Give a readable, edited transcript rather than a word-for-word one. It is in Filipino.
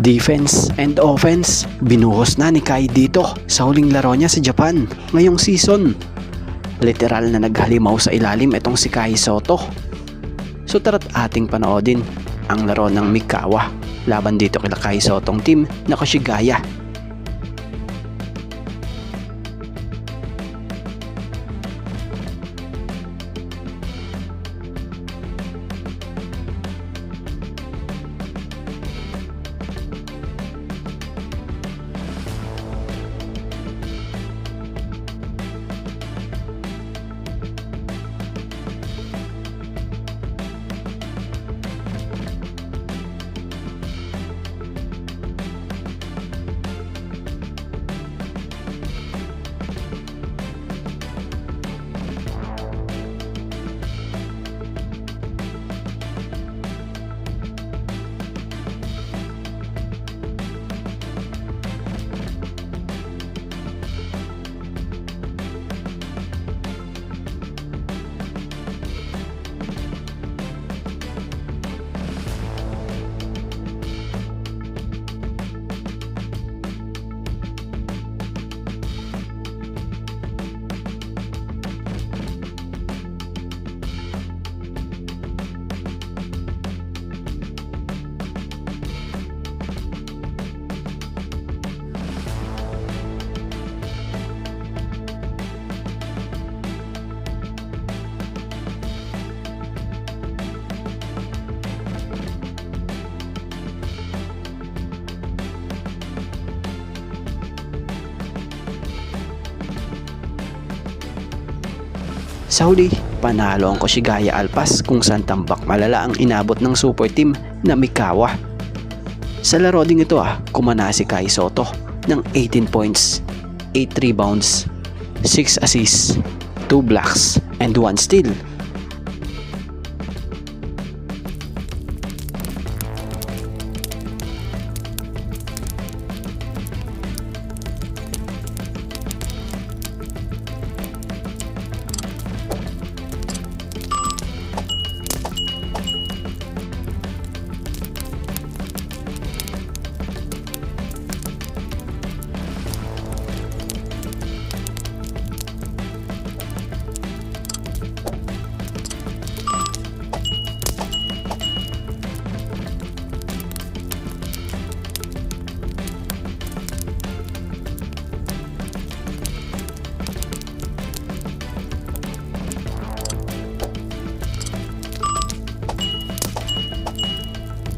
Defense and offense, binuhos na ni Kai dito sa huling laro niya sa Japan ngayong season. Literal na naghalimaw sa ilalim itong si Kai Sotto. So tara't ating panoodin ang laro ng Mikawa laban dito kila Kai Sottong team na Koshigaya. Sa huli, panalo ang Koshigaya Alpas kung saan tambak malala ang inabot ng super team na Mikawa. Sa laro ding ito kumana si Kai Sotto ng 18 points, 8 rebounds, 6 assists, 2 blocks, and 1 steal.